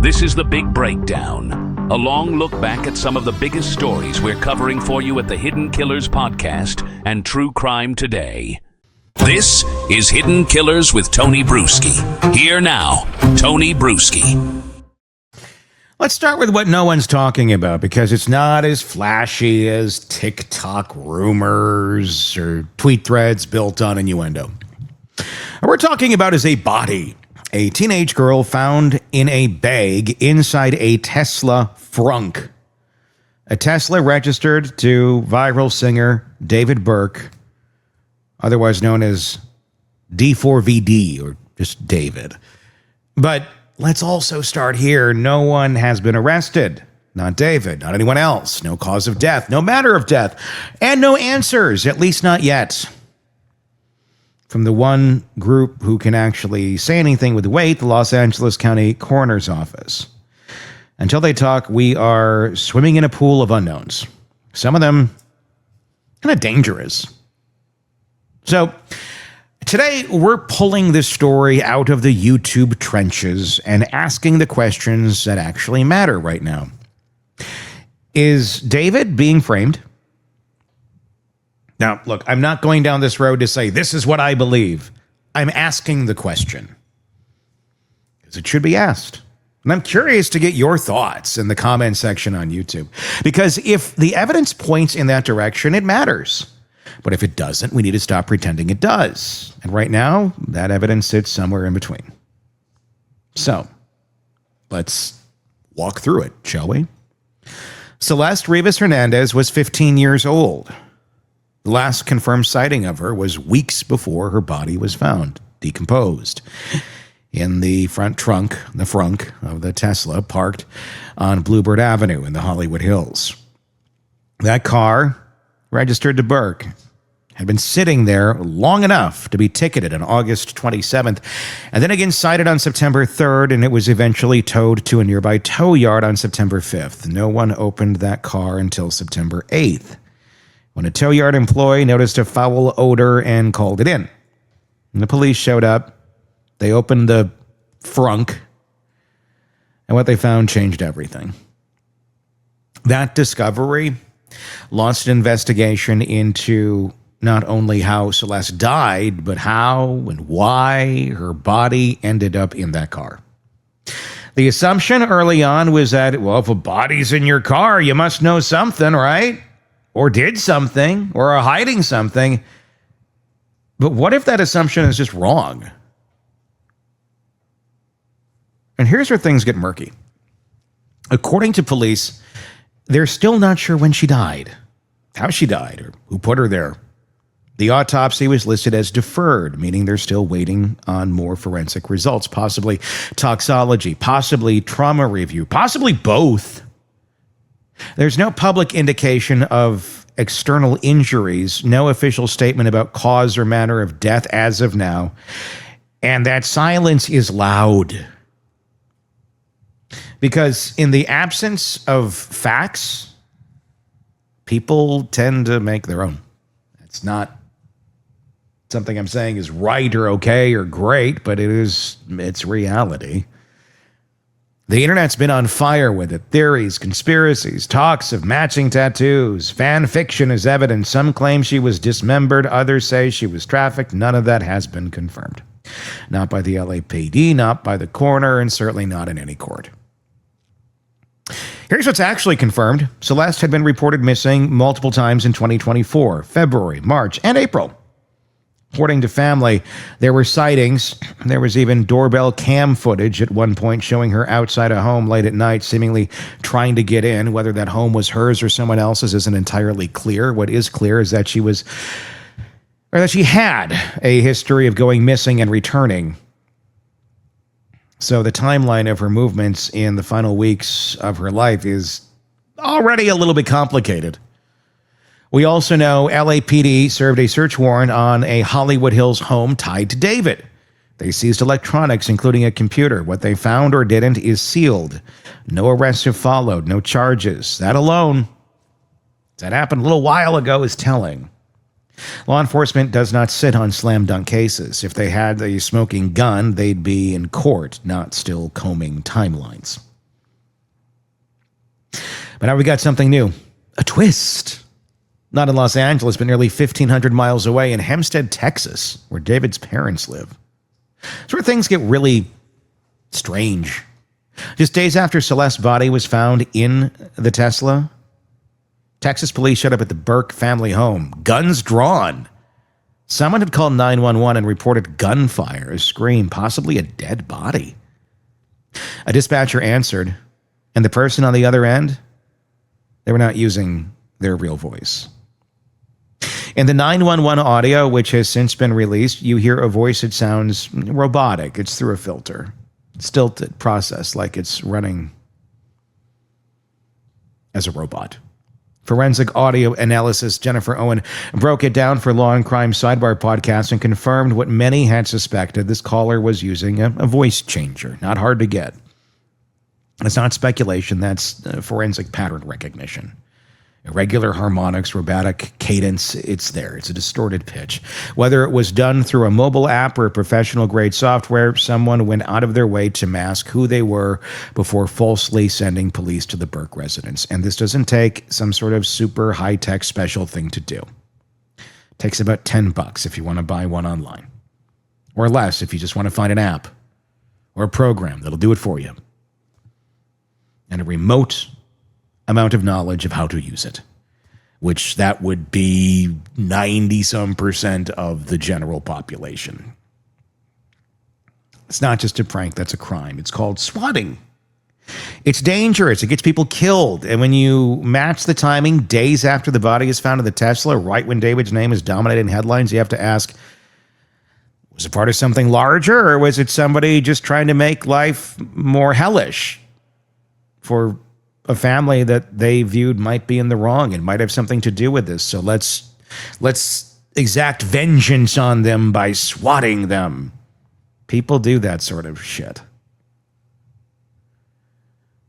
This is The Big Breakdown, a long look back at some of the biggest stories we're covering for you at the Hidden Killers podcast and True Crime Today. This is Hidden Killers with Tony Bruschi. Here now, Tony Bruschi. Let's start with what no one's talking about because it's not as flashy as TikTok rumors or tweet threads built on innuendo. What we're talking about is a body. A teenage girl found in a bag inside a Tesla frunk. A Tesla registered to viral singer David Burke, otherwise known as D4VD or just David. But let's also start here. No one has been arrested. Not David, not anyone else. No cause of death, no matter of death, and no answers, at least not yet. From the one group who can actually say anything with weight, the Los Angeles County Coroner's Office. Until they talk, we are swimming in a pool of unknowns. Some of them kind of dangerous. So today, we're pulling this story out of the YouTube trenches and asking the questions that actually matter right now. Is David being framed? Now, look, I'm not going down this road to say, this is what I believe. I'm asking the question. Because it should be asked. And I'm curious to get your thoughts in the comment section on YouTube. Because if the evidence points in that direction, it matters. But if it doesn't, we need to stop pretending it does. And right now, that evidence sits somewhere in between. So, let's walk through it, shall we? Celeste Rivas Hernandez was 15 years old. The last confirmed sighting of her was weeks before her body was found, decomposed, in the frunk of the Tesla parked on Bluebird Avenue in the Hollywood Hills. That car, registered to Burke, had been sitting there long enough to be ticketed on August 27th, and then again cited on September 3rd, and it was eventually towed to a nearby tow yard on September 5th. No one opened that car until September 8th, when a tow yard employee noticed a foul odor and called it in. And the police showed up. They opened the frunk, and what they found changed everything. That discovery launched an investigation into not only how Celeste died, but how and why her body ended up in that car. The assumption early on was that, well, if a body's in your car, you must know something, right? Or did something, or are hiding something. But what if that assumption is just wrong? And here's where things get murky. According to police, they're still not sure when she died, how she died, or who put her there. The autopsy was listed as deferred, meaning they're still waiting on more forensic results, possibly toxology, possibly trauma review, possibly both. There's no public indication of external injuries, no official statement about cause or manner of death as of now, and that silence is loud. Because in the absence of facts, people tend to make their own. It's not something I'm saying is right or okay or great, but it's reality. The internet's been on fire with it. Theories, conspiracies, talks of matching tattoos, fan fiction as evidence. Some claim she was dismembered. Others say she was trafficked. None of that has been confirmed. Not by the LAPD, not by the coroner, and certainly not in any court. Here's what's actually confirmed. Celeste had been reported missing multiple times in 2024, February, March, and April. According to family, there were sightings. There was even doorbell cam footage at one point showing her outside a home late at night, seemingly trying to get in. Whether that home was hers or someone else's isn't entirely clear. What is clear is that she had a history of going missing and returning. So the timeline of her movements in the final weeks of her life is already a little bit complicated. We also know LAPD served a search warrant on a Hollywood Hills home tied to David. They seized electronics, including a computer. What they found or didn't is sealed. No arrests have followed, no charges. That alone, that happened a little while ago, is telling. Law enforcement does not sit on slam dunk cases. If they had a smoking gun, they'd be in court, not still combing timelines. But now we got something new. A twist. Not in Los Angeles, but nearly 1,500 miles away in Hempstead, Texas, where David's parents live. It's where things get really strange. Just days after Celeste's body was found in the Tesla, Texas police showed up at the Burke family home, guns drawn. Someone had called 911 and reported gunfire, a scream, possibly a dead body. A dispatcher answered, and the person on the other end, they were not using their real voice. In the 911 audio, which has since been released, you hear a voice that sounds robotic. It's through a filter. Stilted process, like it's running as a robot. Forensic audio analyst Jennifer Owen broke it down for Law and Crime Sidebar podcast and confirmed what many had suspected. This caller was using a voice changer. Not hard to get. It's not speculation. That's forensic pattern recognition. Irregular harmonics, robotic cadence, it's there. It's a distorted pitch. Whether it was done through a mobile app or professional-grade software, someone went out of their way to mask who they were before falsely sending police to the Burke residence. And this doesn't take some sort of super high-tech special thing to do. It takes about $10 if you want to buy one online. Or less if you just want to find an app or a program that'll do it for you. And a remote amount of knowledge of how to use it, which that would be 90-some% of the general population. It's not just a prank, that's a crime. It's called swatting. It's dangerous. It gets people killed. And when you match the timing days after the body is found in the Tesla, right when David's name is dominating headlines, you have to ask, was it part of something larger, or was it somebody just trying to make life more hellish for a family that they viewed might be in the wrong and might have something to do with this? So let's exact vengeance on them by swatting them. People do that sort of shit.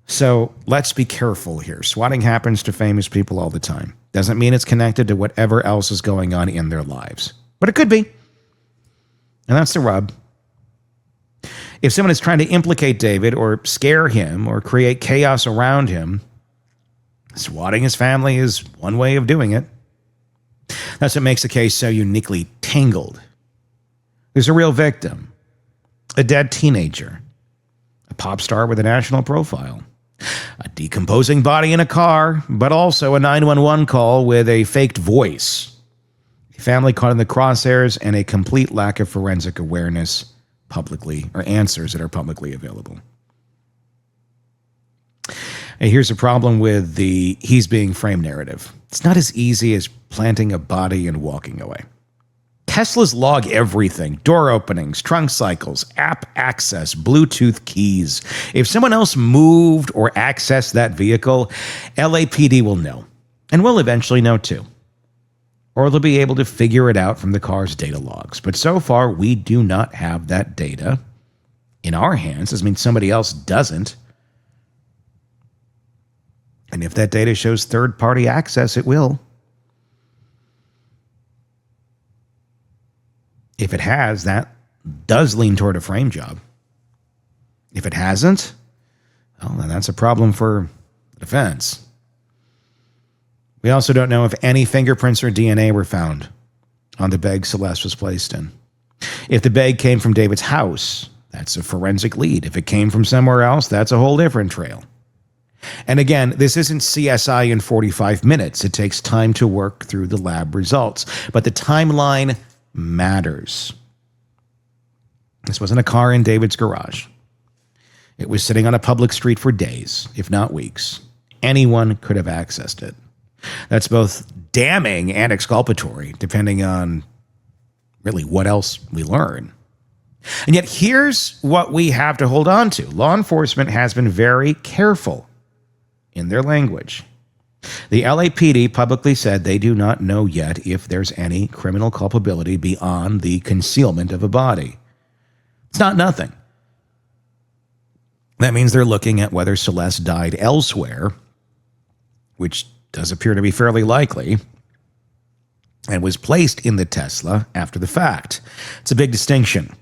So let's be careful here. Swatting happens to famous people all the time. Doesn't mean it's connected to whatever else is going on in their lives. But it could be. And that's the rub. If someone is trying to implicate David or scare him or create chaos around him, swatting his family is one way of doing it. That's what makes the case so uniquely tangled. There's a real victim, a dead teenager, a pop star with a national profile, a decomposing body in a car, but also a 911 call with a faked voice, a family caught in the crosshairs, and a complete lack of forensic awareness publicly, or answers that are publicly available. And here's the problem with the he's being framed narrative. It's not as easy as planting a body and walking away. Teslas log everything: door openings, trunk cycles, app access, Bluetooth keys. If someone else moved or accessed that vehicle, LAPD will know, and will eventually know too. Or they'll be able to figure it out from the car's data logs. But so far, we do not have that data in our hands. This means somebody else doesn't. And if that data shows third-party access, it will. If it has, that does lean toward a frame job. If it hasn't, well, then that's a problem for the defense. We also don't know if any fingerprints or DNA were found on the bag Celeste was placed in. If the bag came from David's house, that's a forensic lead. If it came from somewhere else, that's a whole different trail. And again, this isn't CSI in 45 minutes. It takes time to work through the lab results. But the timeline matters. This wasn't a car in David's garage. It was sitting on a public street for days, if not weeks. Anyone could have accessed it. That's both damning and exculpatory, depending on really what else we learn. And yet here's what we have to hold on to. Law enforcement has been very careful in their language. The LAPD publicly said they do not know yet if there's any criminal culpability beyond the concealment of a body. It's not nothing. That means they're looking at whether Celeste died elsewhere, which does appear to be fairly likely, and was placed in the Tesla after the fact. It's a big distinction.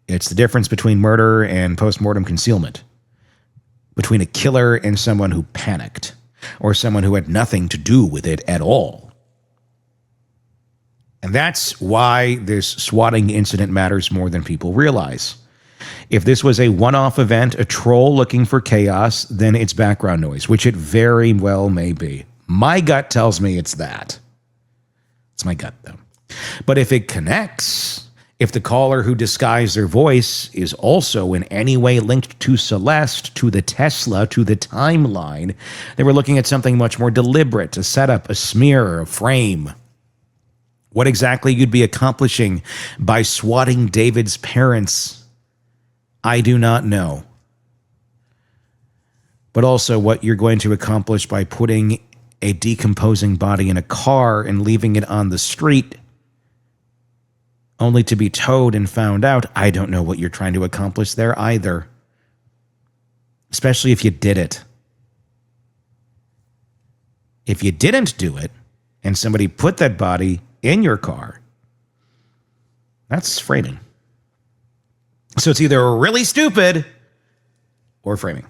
It's the difference between murder and post-mortem concealment, between a killer and someone who panicked. or someone who had nothing to do with it at all. And that's why this swatting incident matters more than people realize. If this was a one-off event, a troll looking for chaos, then it's background noise, which it very well may be. My gut tells me it's that. It's my gut, though. But if it connects, if the caller who disguised their voice is also in any way linked to Celeste, to the Tesla, to the timeline, then we're looking at something much more deliberate, a setup, a smear, a frame. What exactly you'd be accomplishing by swatting David's parents, I do not know. But also what you're going to accomplish by putting a decomposing body in a car and leaving it on the street only to be towed and found out, I don't know what you're trying to accomplish there either. Especially if you did it. If you didn't do it, and somebody put that body in your car, that's framing. So it's either really stupid or framing.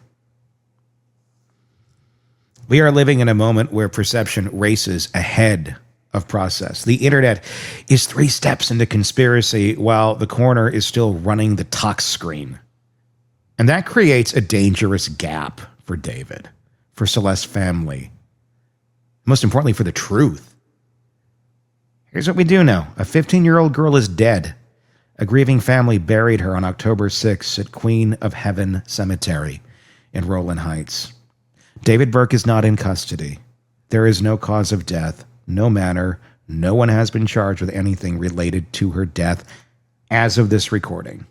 We are living in a moment where perception races ahead of process. The internet is 3 steps into conspiracy while the coroner is still running the talk screen. And that creates a dangerous gap for David, for Celeste's family, most importantly for the truth. Here's what we do know. A 15-year-old girl is dead. A grieving family buried her on October 6th at Queen of Heaven Cemetery in Rowland Heights. David Burke is not in custody. There is no cause of death, no manner. No one has been charged with anything related to her death as of this recording.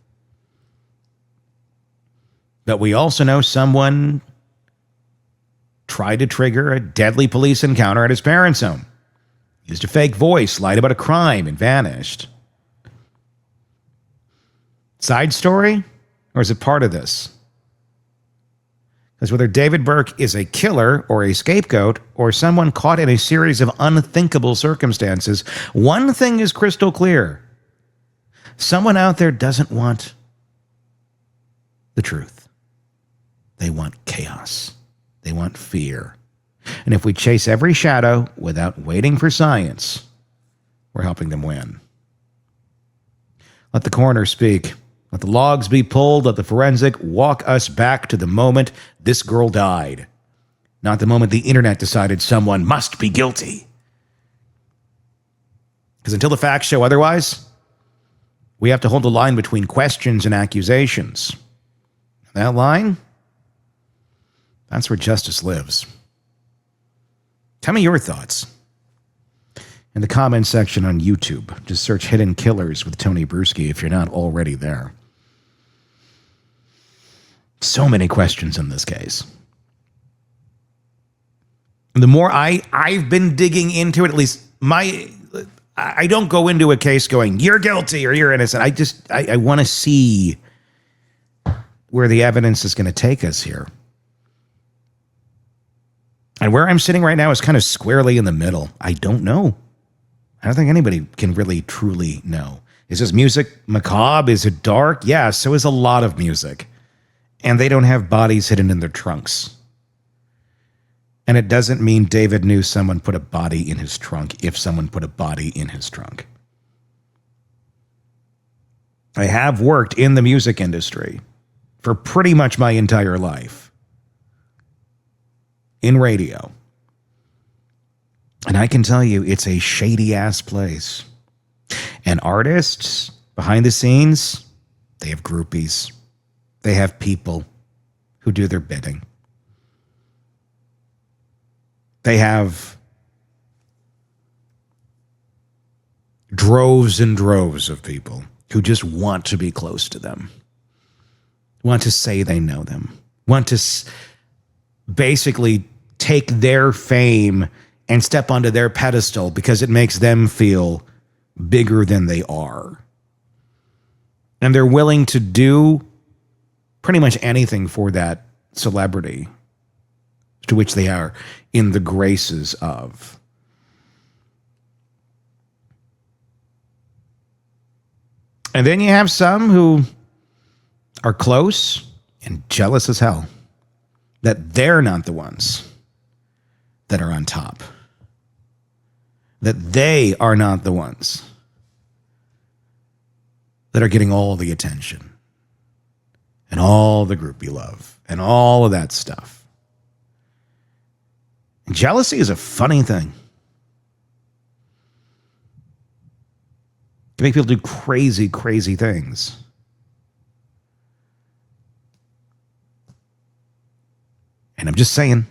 But we also know someone tried to trigger a deadly police encounter at his parents' home. Used a fake voice, lied about a crime, and vanished. Side story? Or is it part of this? Because whether David Burke is a killer or a scapegoat or someone caught in a series of unthinkable circumstances, one thing is crystal clear. Someone out there doesn't want the truth. They want chaos. They want fear. And if we chase every shadow without waiting for science, we're helping them win. Let the coroner speak. Let the logs be pulled. Let the forensic walk us back to the moment this girl died. Not the moment the internet decided someone must be guilty. Because until the facts show otherwise, we have to hold the line between questions and accusations. That line, that's where justice lives. Tell me your thoughts in the comment section on YouTube. Just search Hidden Killers with Tony Bruschi if you're not already there. So many questions in this case. The more I've been digging into it, at least I don't go into a case going, you're guilty or you're innocent. I want to see where the evidence is going to take us here. And where I'm sitting right now is kind of squarely in the middle. I don't know. I don't think anybody can really truly know. Is this music macabre? Is it dark? Yeah, so is a lot of music. And they don't have bodies hidden in their trunks. And it doesn't mean David knew someone put a body in his trunk if someone put a body in his trunk. I have worked in the music industry for pretty much my entire life. In radio. And I can tell you, it's a shady-ass place. And artists, behind the scenes, they have groupies. They have people who do their bidding. They have droves and droves of people who just want to be close to them. Want to say they know them. Want to basically take their fame and step onto their pedestal because it makes them feel bigger than they are. And they're willing to do pretty much anything for that celebrity to which they are in the graces of. And then you have some who are close and jealous as hell that they're not the ones that are on top. That they are not the ones that are getting all the attention and all the groupie love and all of that stuff. And jealousy is a funny thing. It can make people do crazy, crazy things. And I'm just saying,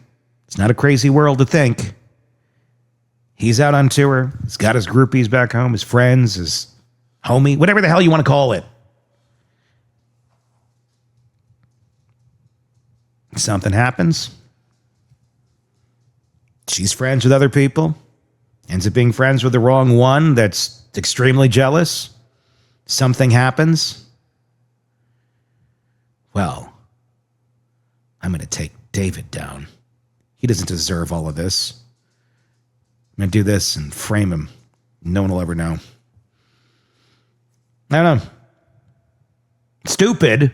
it's not a crazy world to think. He's out on tour. He's got his groupies back home, his friends, his homie, whatever the hell you want to call it. Something happens. She's friends with other people. Ends up being friends with the wrong one that's extremely jealous. Something happens. Well, I'm going to take David down. He doesn't deserve all of this. I'm going to do this and frame him. No one will ever know. I don't know. Stupid.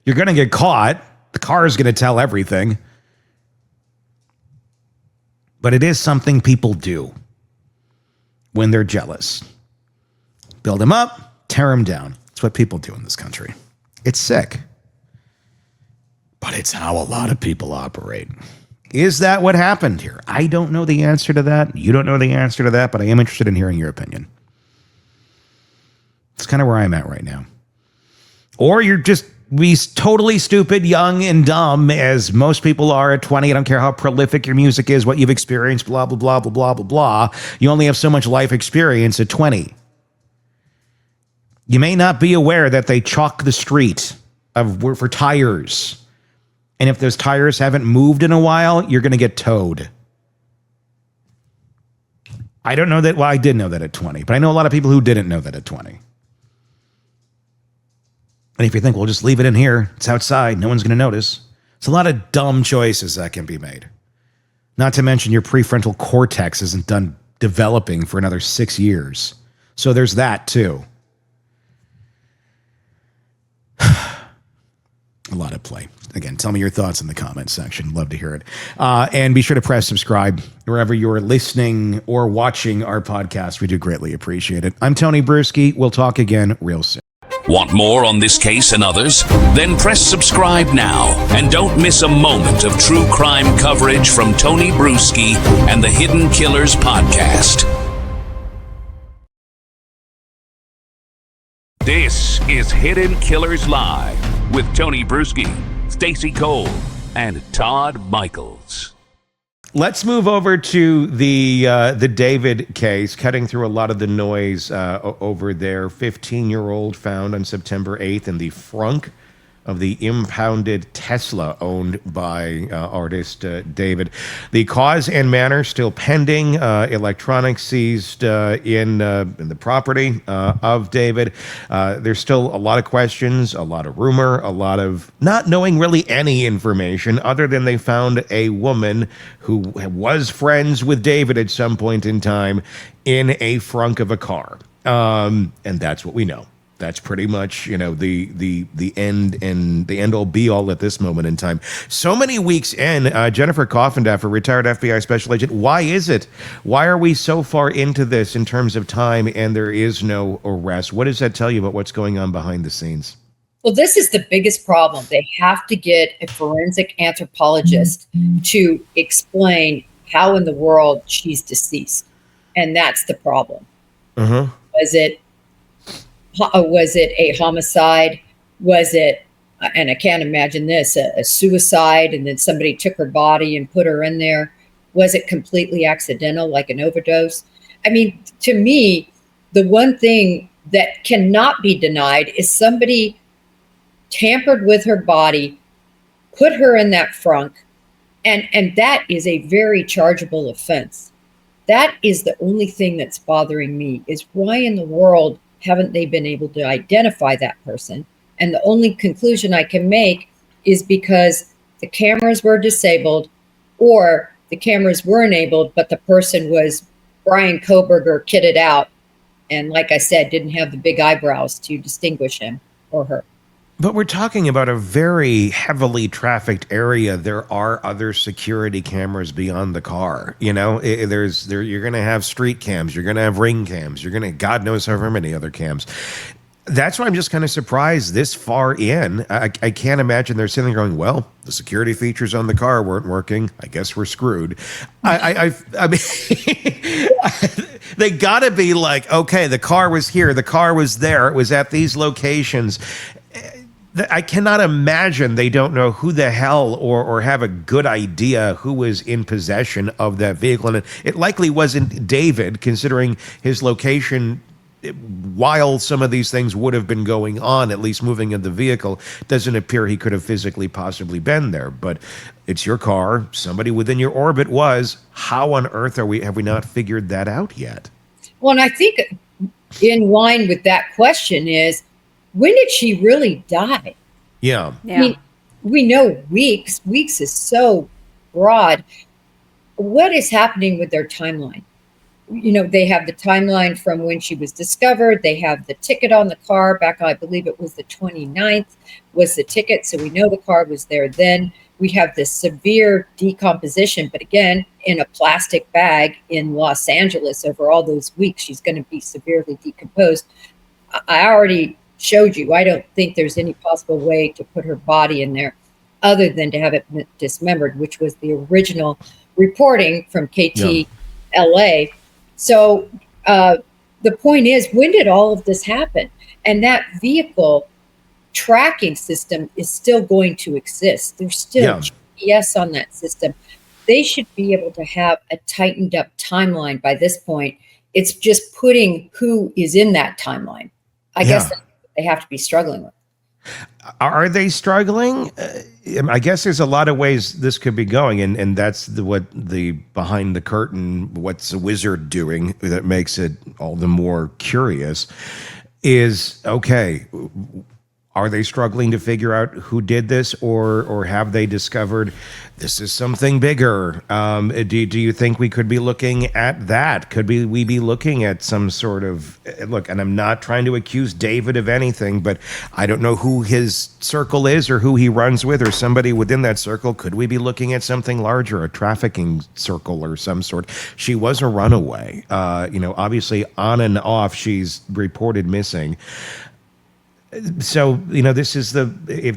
You're going to get caught. The car is going to tell everything. But it is something people do when they're jealous. Build them up, tear them down. It's what people do in this country. It's sick. But it's how a lot of people operate. Is that what happened here? I don't know the answer to that. You don't know the answer to that, but I am interested in hearing your opinion. It's kind of where I'm at right now. Or you're just totally stupid, young, and dumb, as most people are at 20. I don't care how prolific your music is, what you've experienced, blah, blah, blah, blah, blah, blah, blah. You only have so much life experience at 20. You may not be aware that they chalk the street for tires. And if those tires haven't moved in a while, you're going to get towed. I don't know that. Well, I did know that at 20, but I know a lot of people who didn't know that at 20. And if you think, well, just leave it in here, it's outside, no one's going to notice. It's a lot of dumb choices that can be made. Not to mention your prefrontal cortex isn't done developing for another 6 years. So there's that too. A lot at play. Again, tell me your thoughts in the comments section. Love to hear it. And be sure to press subscribe wherever you're listening or watching our podcast. We do greatly appreciate it. I'm Tony Bruschi. We'll talk again real soon. Want more on this case and others? Then press subscribe now and don't miss a moment of true crime coverage from Tony Bruschi and the Hidden Killers podcast. This is Hidden Killers Live with Tony Bruschi, Stacey Cole, and Todd Michaels. Let's move over to the David case, cutting through a lot of the noise over there. 15-year-old found on September 8th in the frunk of the impounded Tesla owned by artist David. The cause and manner still pending. Electronics seized in the property of David. There's still a lot of questions, a lot of rumor, a lot of not knowing really any information other than they found a woman who was friends with David at some point in time in a frunk of a car. And that's what we know. That's pretty much, the end and the end all be all at this moment in time. So many weeks in, Jennifer Coffendaff, a retired FBI special agent. Why is it? Why are we so far into this in terms of time and there is no arrest? What does that tell you about what's going on behind the scenes? Well, this is the biggest problem. They have to get a forensic anthropologist to explain how in the world she's deceased. And that's the problem. Uh-huh. Was it a homicide? Was it, and I can't imagine this, a suicide, and then somebody took her body and put her in there? Was it completely accidental, like an overdose? I mean, to me, the one thing that cannot be denied is somebody tampered with her body, put her in that frunk, and that is a very chargeable offense. That is the only thing that's bothering me, is why in the world haven't they been able to identify that person? And the only conclusion I can make is because the cameras were disabled, or the cameras were enabled, but the person was Brian Koberger kitted out. And like I said, didn't have the big eyebrows to distinguish him or her. But we're talking about a very heavily trafficked area. There are other security cameras beyond the car. You know, you're going to have street cams, you're going to have ring cams, you're going to, God knows however many other cams. That's why I'm just kind of surprised this far in. I can't imagine they're sitting there going, well, the security features on the car weren't working. I guess we're screwed. I mean, they got to be like, okay, the car was here. The car was there. It was at these locations. I cannot imagine they don't know who the hell or have a good idea who was in possession of that vehicle. And it likely wasn't David, considering his location while some of these things would have been going on, at least moving in the vehicle. Doesn't appear he could have physically possibly been there. But it's your car. Somebody within your orbit was. How on earth have we not figured that out yet? Well, and I think in line with that question is, when did she really die? Yeah. I mean, we know weeks. Weeks is so broad. What is happening with their timeline? You know, they have the timeline from when she was discovered. They have the ticket on the car back, I believe it was the 29th was the ticket. So we know the car was there then. We have this severe decomposition, but again, in a plastic bag in Los Angeles over all those weeks, she's going to be severely decomposed. I already showed you, I don't think there's any possible way to put her body in there other than to have it dismembered, which was the original reporting from KTLA. So the point is, when did all of this happen? And that vehicle tracking system is still going to exist. There's still GPS on that system. They should be able to have a tightened up timeline by this point. It's just putting who is in that timeline. I guess that's what they have to be struggling with. Are they struggling? I guess there's a lot of ways this could be going, and that's what the behind the curtain, what's a wizard doing that makes it all the more curious is, okay, are they struggling to figure out who did this, or have they discovered this is something bigger? Do you think we could be looking at that? Could we be looking at some sort of look? And I'm not trying to accuse David of anything, but I don't know who his circle is or who he runs with or somebody within that circle. Could we be looking at something larger, a trafficking circle or some sort? She was a runaway. Obviously on and off, she's reported missing. So, if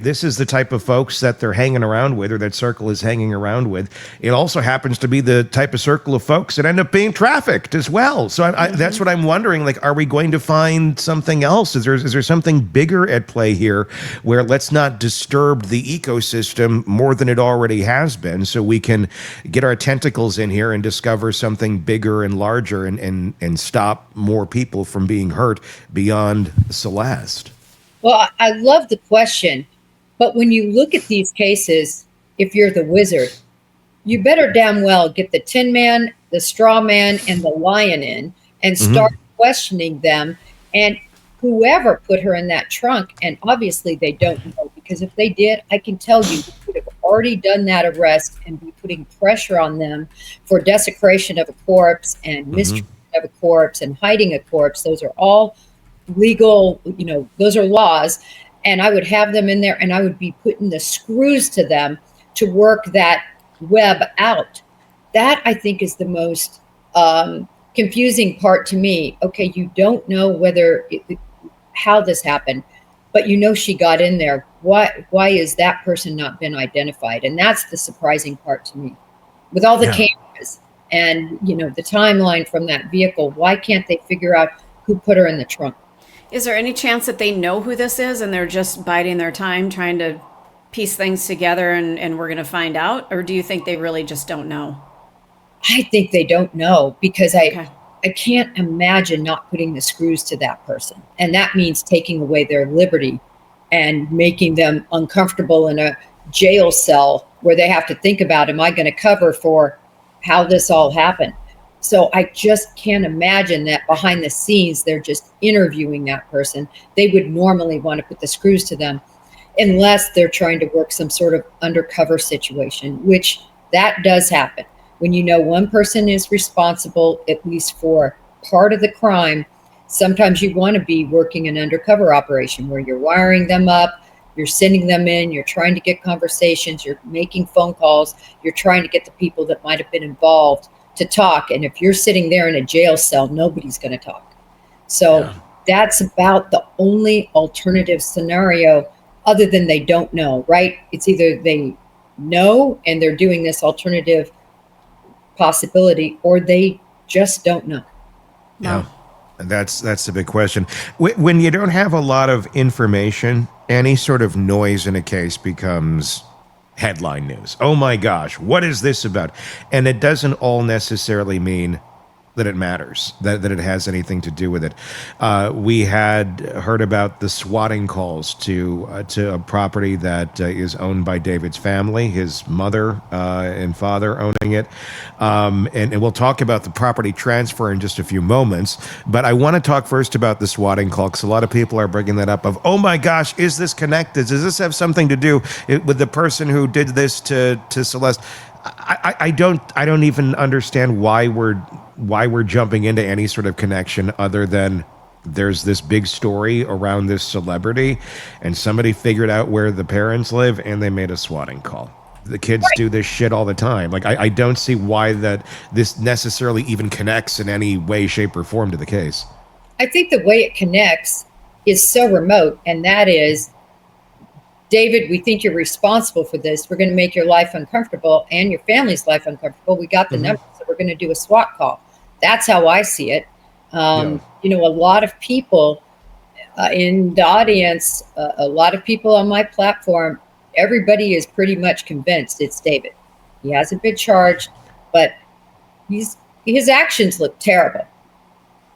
this is the type of folks that they're hanging around with, or that circle is hanging around with, it also happens to be the type of circle of folks that end up being trafficked as well. So that's what I'm wondering. Like, are we going to find something else? Is there something bigger at play here where let's not disturb the ecosystem more than it already has been, so we can get our tentacles in here and discover something bigger and larger and stop more people from being hurt beyond Celeste? Well, I love the question, but when you look at these cases, if you're the wizard, you better damn well get the Tin Man, the Straw Man, and the Lion in and start questioning them and whoever put her in that trunk. And obviously they don't know, because if they did, I can tell you, we would have already done that arrest and be putting pressure on them for desecration of a corpse and mistreatment of a corpse and hiding a corpse. Those are all legal, those are laws, and I would have them in there and I would be putting the screws to them to work that web out. That, I think, is the most confusing part to me. Okay, you don't know how this happened, but she got in there. Why is that person not been identified? And that's the surprising part to me. With all the cameras and the timeline from that vehicle, why can't they figure out who put her in the trunk? Is there any chance that they know who this is and they're just biding their time trying to piece things together and we're going to find out? Or do you think they really just don't know? I think they don't know, because I can't imagine not putting the screws to that person. And that means taking away their liberty and making them uncomfortable in a jail cell where they have to think about, am I going to cover for how this all happened? So I just can't imagine that behind the scenes, they're just interviewing that person. They would normally want to put the screws to them unless they're trying to work some sort of undercover situation, which that does happen. When one person is responsible, at least for part of the crime, sometimes you want to be working an undercover operation where you're wiring them up, You're sending them in. You're trying to get conversations. You're making phone calls. You're trying to get the people that might have been involved to talk. And if you're sitting there in a jail cell, nobody's going to talk. So that's about the only alternative scenario, other than they don't know, right? It's either they know and they're doing this alternative possibility, or they just don't know. Yeah, and that's the big question. When you don't have a lot of information, any sort of noise in a case becomes headline news. Oh my gosh, what is this about? And it doesn't all necessarily mean that it matters, that it has anything to do with it. We had heard about the swatting calls to a property that is owned by David's family, his mother and father owning it. And we'll talk about the property transfer in just a few moments. But I want to talk first about the swatting call, because a lot of people are bringing that up of, oh my gosh, is this connected? Does this have something to do with the person who did this to Celeste? I don't even understand why we're jumping into any sort of connection, other than there's this big story around this celebrity and somebody figured out where the parents live and they made a swatting call. The kids do this shit all the time. Like, I don't see why that this necessarily even connects in any way, shape, or form to the case. I think the way it connects is so remote, and that is, David, we think you're responsible for this. We're going to make your life uncomfortable and your family's life uncomfortable. We got the numbers, so we're going to do a SWAT call. That's how I see it. You know, a lot of people in the audience, a lot of people on my platform, everybody is pretty much convinced it's David. He hasn't been charged, but his actions look terrible.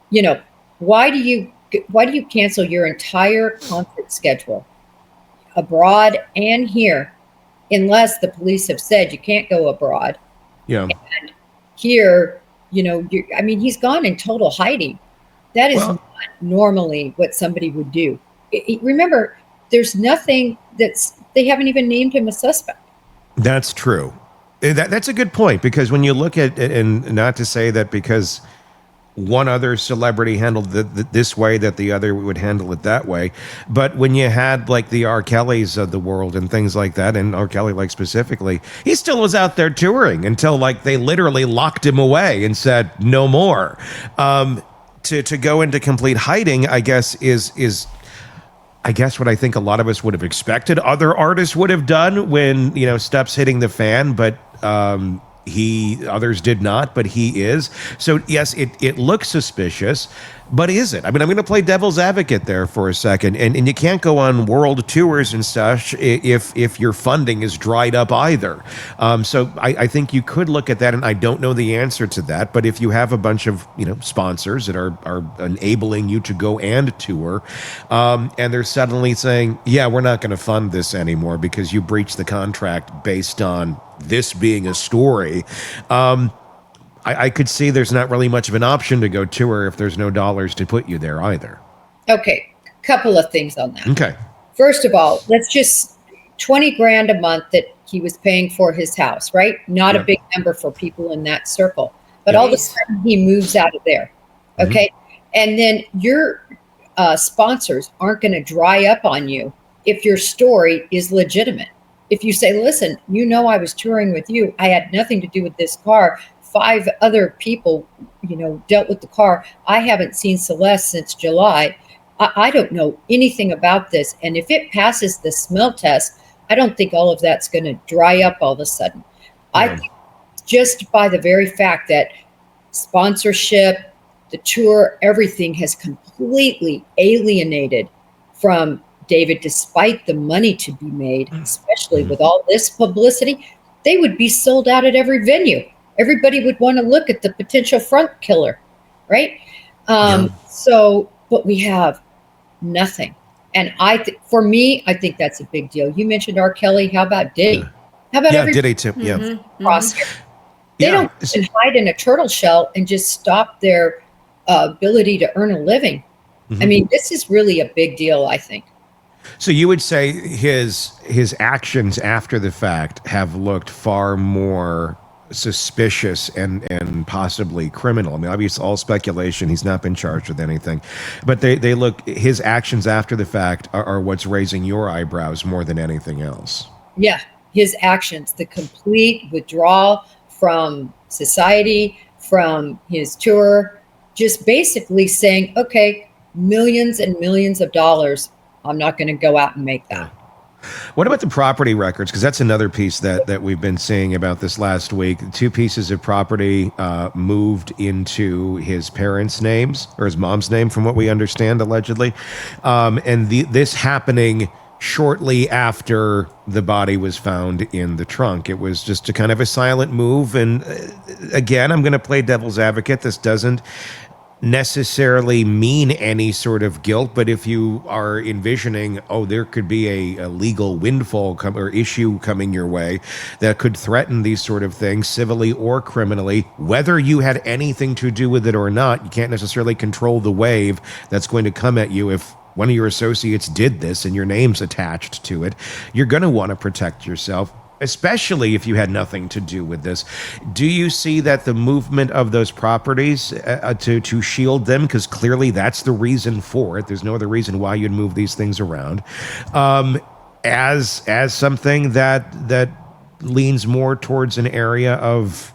You know, why do you cancel your entire concert schedule, abroad and here, unless the police have said you can't go abroad? Yeah. And here, you know, I mean, he's gone in total hiding. That is not normally what somebody would do. Remember, there's nothing they haven't even named him a suspect. That's true. That's a good point, because when you look at it, and not to say that because one other celebrity handled this way that the other would handle it that way, but when you had like the R. Kellys of the world and things like that, and R. Kelly like specifically, he still was out there touring until like they literally locked him away and said no more. To go into complete hiding, I guess, is I guess what I think a lot of us would have expected other artists would have done when, you know, stuff's hitting the fan, but others did not, but he is. So yes, it looks suspicious, but is it? I mean, I'm going to play devil's advocate there for a second, and you can't go on world tours and such if your funding is dried up either. So I think you could look at that, and I don't know the answer to that, but if you have a bunch of, you know, sponsors that are enabling you to go and tour, and they're suddenly saying, yeah, we're not going to fund this anymore because you breached the contract based on this being a story, I could see there's not really much of an option to go tour if there's no dollars to put you there either. Okay, couple of things on that. Okay. First of all, let's just $20,000 a month that he was paying for his house, right? Not a big number for people in that circle, but all of a sudden he moves out of there. Okay. And then your sponsors aren't going to dry up on you if your story is legitimate. If you say, listen, you know, I was touring with you. I had nothing to do with this car. 5 other people, you know, dealt with the car. I haven't seen Celeste since July. I don't know anything about this. And if it passes the smell test, I don't think all of that's going to dry up all of a sudden. I think just by the very fact that sponsorship, the tour, everything has completely alienated from David, despite the money to be made, especially with all this publicity, they would be sold out at every venue. Everybody would want to look at the potential front killer, right? So, but we have nothing. And for me, I think that's a big deal. You mentioned R. Kelly. How about Diddy? How about Diddy too? Yeah. Cross here? They don't even hide in a turtle shell and just stop their ability to earn a living. I mean, this is really a big deal, I think. So you would say his actions after the fact have looked far more suspicious and possibly criminal. I mean, obviously, all speculation. He's not been charged with anything, but they look, his actions after the fact are what's raising your eyebrows more than anything else. Yeah, his actions, the complete withdrawal from society, from his tour, just basically saying, okay, millions and millions of dollars, I'm not going to go out and make that. What about the property records? Because that's another piece that we've been seeing about this last week. 2 pieces of property moved into his parents' names, or his mom's name, from what we understand, allegedly. And this happening shortly after the body was found in the trunk. It was just a kind of a silent move. And again, I'm going to play devil's advocate. This doesn't necessarily mean any sort of guilt, but if you are envisioning, oh, there could be a legal windfall or issue coming your way that could threaten these sort of things, civilly or criminally, whether you had anything to do with it or not, you can't necessarily control the wave that's going to come at you. If one of your associates did this and your name's attached to it, you're going to want to protect yourself, especially if you had nothing to do with this. Do you see that the movement of those properties to shield them, because clearly that's the reason for it, there's no other reason why you'd move these things around, as something that leans more towards an area of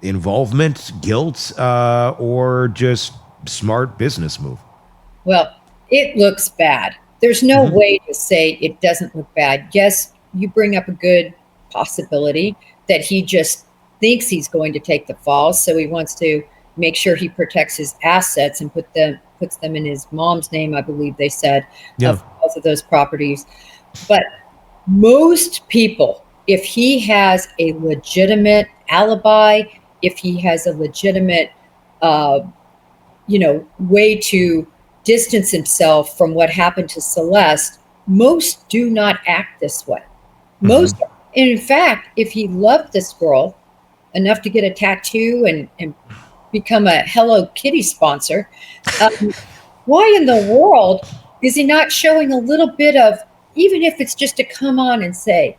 involvement, guilt, or just smart business move? Well, it looks bad. There's no way to say it doesn't look bad. Yes, you bring up a good possibility that he just thinks he's going to take the fall, so he wants to make sure he protects his assets and puts them in his mom's name, I believe they said, of both of those properties. But most people, if he has a legitimate alibi, if he has a legitimate way to distance himself from what happened to Celeste, most do not act this way. Most, and in fact, if he loved this girl enough to get a tattoo and become a Hello Kitty sponsor, why in the world is he not showing a little bit of, even if it's just to come on and say,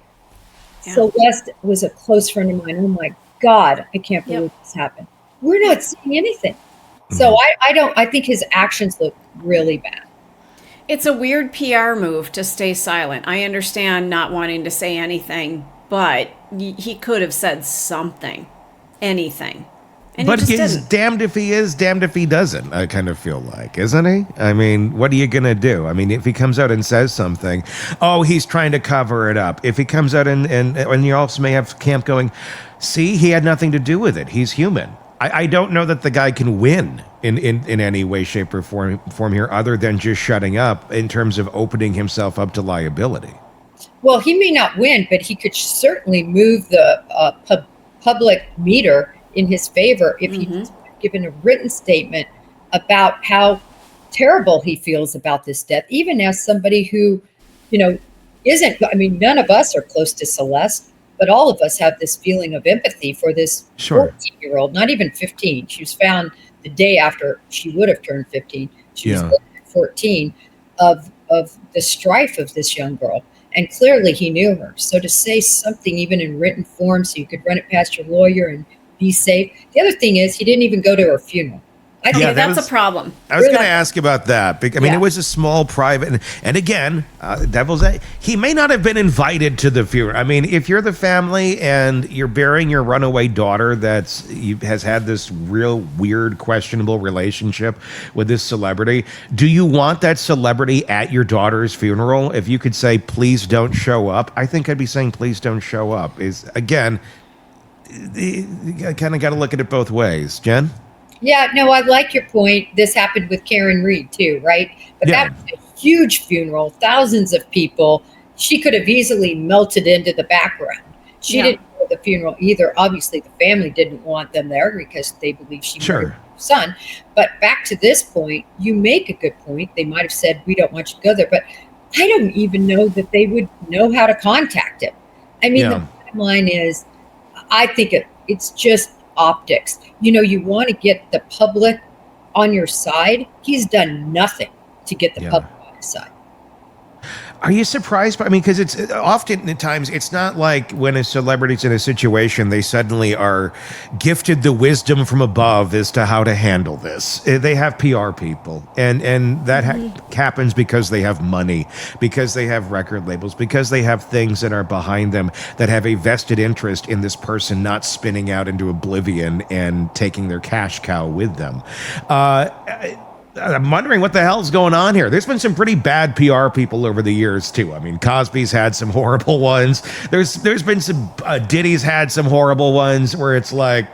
Celeste was a close friend of mine. Oh my God, I can't believe this happened. We're not seeing anything. So I think his actions look really bad. It's a weird PR move to stay silent. I understand not wanting to say anything, but he could have said something, anything. And but he just he's didn't. damned if he is, damned if he doesn't, I kind of feel like, isn't he? I mean, what are you going to do? I mean, if he comes out and says something, oh, he's trying to cover it up. If he comes out and you also may have camp going, see, he had nothing to do with it. He's human. I don't know that the guy can win in any way, shape, or form here, other than just shutting up in terms of opening himself up to liability. Well, he may not win, but he could certainly move the public meter in his favor if he's given a written statement about how terrible he feels about this death, even as somebody who, isn't, I mean, none of us are close to Celeste, but all of us have this feeling of empathy for this 14-year-old, not even 15. She was found the day after she would have turned 15. She was 14, of the strife of this young girl. And clearly he knew her. So to say something even in written form so you could run it past your lawyer and be safe. The other thing is he didn't even go to her funeral. I think that's a problem. I was going to ask about that. I mean, it was a small private, and again, he may not have been invited to the funeral. I mean, if you're the family and you're burying your runaway daughter has had this real weird, questionable relationship with this celebrity, do you want that celebrity at your daughter's funeral? If you could say, please don't show up, I think I'd be saying, please don't show up. Again, you kind of got to look at it both ways. Jen? Yeah, no, I like your point. This happened with Karen Reed too, right? But that was a huge funeral, thousands of people. She could have easily melted into the background. She didn't go to the funeral either. Obviously, the family didn't want them there because they believed she murdered her son. But back to this point, you make a good point. They might have said, we don't want you to go there. But I don't even know that they would know how to contact him. I mean, the bottom line is, I think it's just optics. You want to get the public on your side. He's done nothing to get the public on his side. Are you surprised? I mean, because it's oftentimes it's not like when a celebrity's in a situation, they suddenly are gifted the wisdom from above as to how to handle this. They have PR people, and that happens because they have money, because they have record labels, because they have things that are behind them that have a vested interest in this person not spinning out into oblivion and taking their cash cow with them. I'm wondering what the hell's going on here. There's been some pretty bad PR people over the years too. I mean, Cosby's had some horrible ones. There's been some Diddy's had some horrible ones where it's like,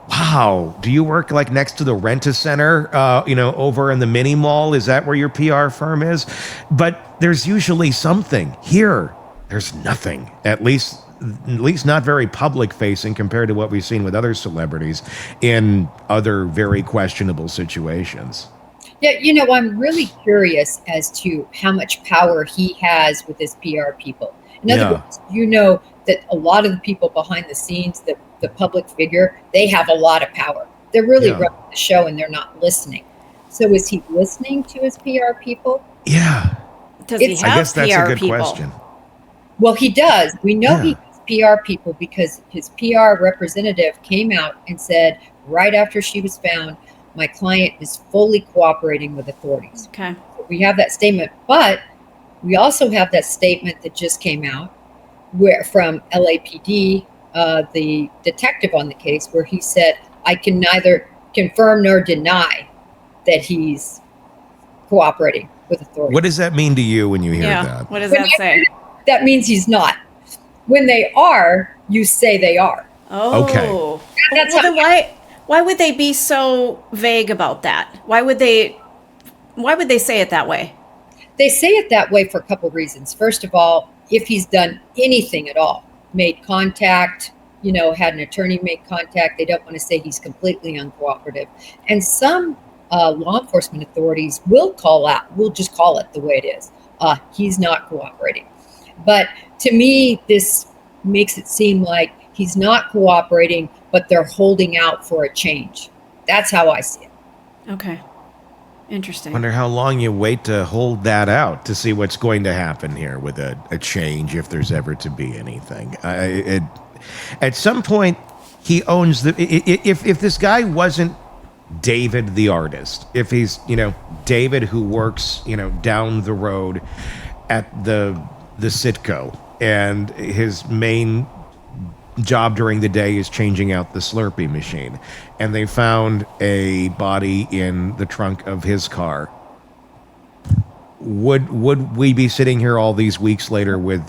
wow, do you work like next to the Rent-A-Center, over in the mini mall? Is that where your PR firm is? But there's usually something. Here, there's nothing. At least not very public facing compared to what we've seen with other celebrities in other very questionable situations. Yeah, I'm really curious as to how much power he has with his PR people. In other words, that a lot of the people behind the scenes, the public figure, they have a lot of power. They're really running the show and they're not listening. So is he listening to his PR people? Yeah. Does he have I guess that's PR a good people? question. Well, he does. We know he has PR people because his PR representative came out and said right after she was found, my client is fully cooperating with authorities. Okay. We have that statement, but we also have that statement that just came out from LAPD, the detective on the case, where he said, I can neither confirm nor deny that he's cooperating with authorities. What does that mean to you when you hear that? What does that say? That means he's not. When they are, you say they are. Oh. Okay. That's well, then why would they be so vague about that? Why would they say it that way? They say it that way for a couple reasons. First of all, if he's done anything at all, made contact, had an attorney make contact, they don't want to say he's completely uncooperative. And some law enforcement authorities will just call it the way it is. He's not cooperating. But to me, this makes it seem like he's not cooperating, but they're holding out for a change. That's how I see it. Okay. Interesting. Wonder how long you wait to hold that out to see what's going to happen here with a change, if there's ever to be anything. At some point, he owns if this guy wasn't David the artist, if he's David who works down the road at the Citgo, and his main job during the day is changing out the Slurpee machine, and they found a body in the trunk of his car, would we be sitting here all these weeks later with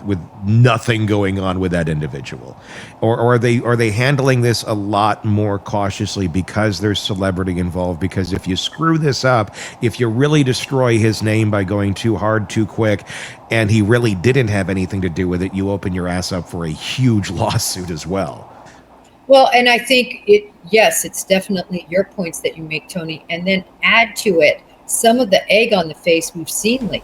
nothing going on with that individual? Or are they handling this a lot more cautiously because there's celebrity involved? Because if you screw this up, if you really destroy his name by going too hard, too quick, and he really didn't have anything to do with it, you open your ass up for a huge lawsuit as well. Well, and I think it's definitely your points that you make, Tony, and then add to it some of the egg on the face we've seen lately.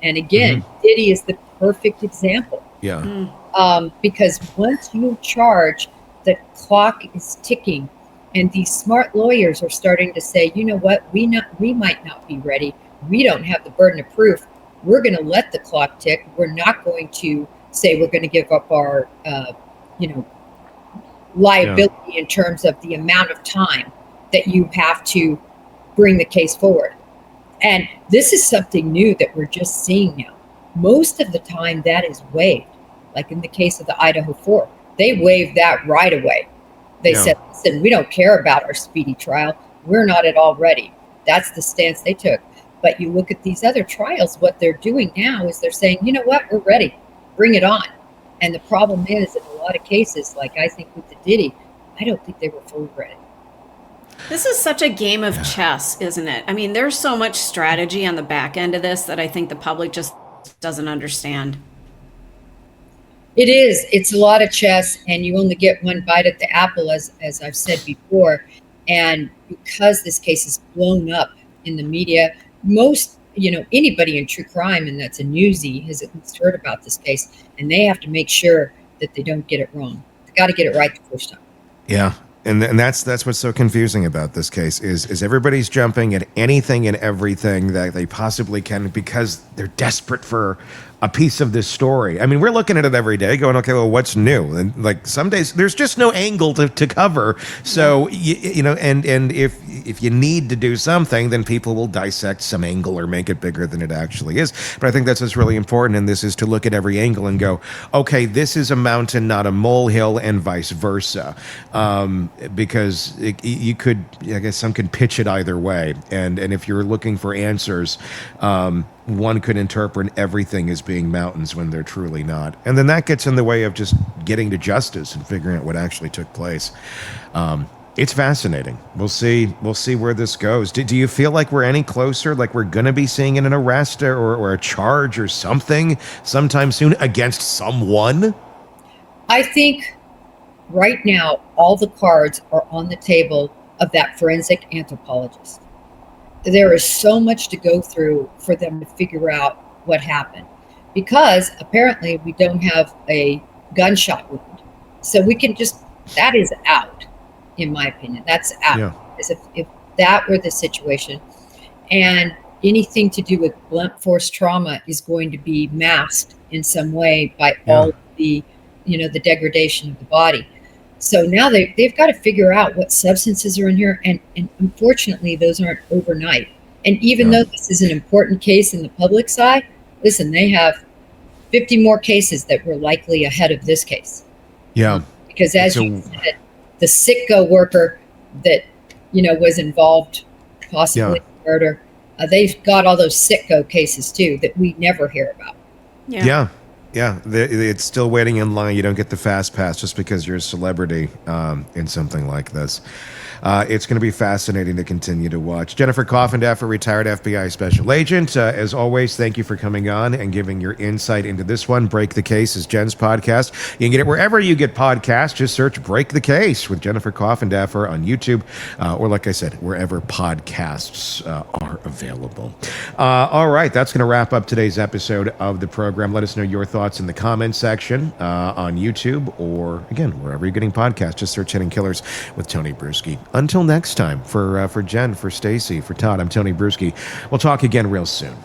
And again, Diddy is the perfect example. Yeah. Because once you charge, the clock is ticking, and these smart lawyers are starting to say, you know what, we might not be ready. We don't have the burden of proof. We're going to let the clock tick. We're not going to say we're going to give up our, liability in terms of the amount of time that you have to bring the case forward. And this is something new that we're just seeing now. Most of the time that is waived. Like in the case of the Idaho 4, they waived that right away. They said, listen, we don't care about our speedy trial. We're not at all ready. That's the stance they took. But you look at these other trials, what they're doing now is they're saying, you know what, we're ready. Bring it on. And the problem is, in a lot of cases, like I think with the Diddy, I don't think they were fully ready. This is such a game of chess, isn't it? I mean, there's so much strategy on the back end of this that I think the public just doesn't understand. It is. It's a lot of chess, and you only get one bite at the apple, as I've said before. And because this case is blown up in the media, anybody in true crime, and that's a newsie, has at least heard about this case, and they have to make sure that they don't get it wrong. They got to get it right the first time. Yeah. And that's what's so confusing about this case is everybody's jumping at anything and everything that they possibly can because they're desperate for a piece of this story. I mean, we're looking at it every day going, okay, well, what's new? And like some days there's just no angle to cover. So, you know, and if you need to do something, then people will dissect some angle or make it bigger than it actually is. But I think that's what's really important in this, is to look at every angle and go, okay, this is a mountain, not a molehill, and vice versa. Because you could, I guess some could pitch it either way. And if you're looking for answers, one could interpret everything as being mountains when they're truly not. And then that gets in the way of just getting to justice and figuring out what actually took place. It's fascinating. We'll see where this goes. Do you feel like we're any closer, like we're going to be seeing an arrest or a charge or something sometime soon against someone? I think right now all the cards are on the table of that forensic anthropologist. There is so much to go through for them to figure out what happened, because apparently we don't have a gunshot wound. So we can just, that is out, in my opinion. That's out. Yeah. As if that were the situation, and anything to do with blunt force trauma is going to be masked in some way by all of the, the degradation of the body. So now they've got to figure out what substances are in here. And unfortunately, those aren't overnight. And even though this is an important case in the public side, listen, they have 50 more cases that were likely ahead of this case. Yeah. Because as you said, the Sitco worker that, was involved possibly in murder, they've got all those Sitco cases too that we never hear about. Yeah. It's still waiting in line. You don't get the fast pass just because you're a celebrity in something like this. It's going to be fascinating to continue to watch. Jennifer Coffindaffer, retired FBI special agent. As always, thank you for coming on and giving your insight into this one. Break the Case is Jen's podcast. You can get it wherever you get podcasts. Just search Break the Case with Jennifer Coffindaffer on YouTube, or like I said, wherever podcasts are available. All right, that's going to wrap up today's episode of the program. Let us know your thoughts in the comments section on YouTube, or again, wherever you're getting podcasts. Just search Hidden Killers with Tony Bruschi. Until next time, for Jen, for Stacy, for Todd, I'm Tony Bruschi. We'll talk again real soon.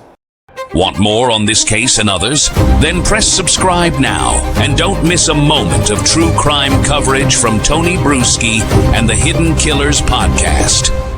Want more on this case and others? Then press subscribe now and don't miss a moment of true crime coverage from Tony Bruschi and the Hidden Killers podcast.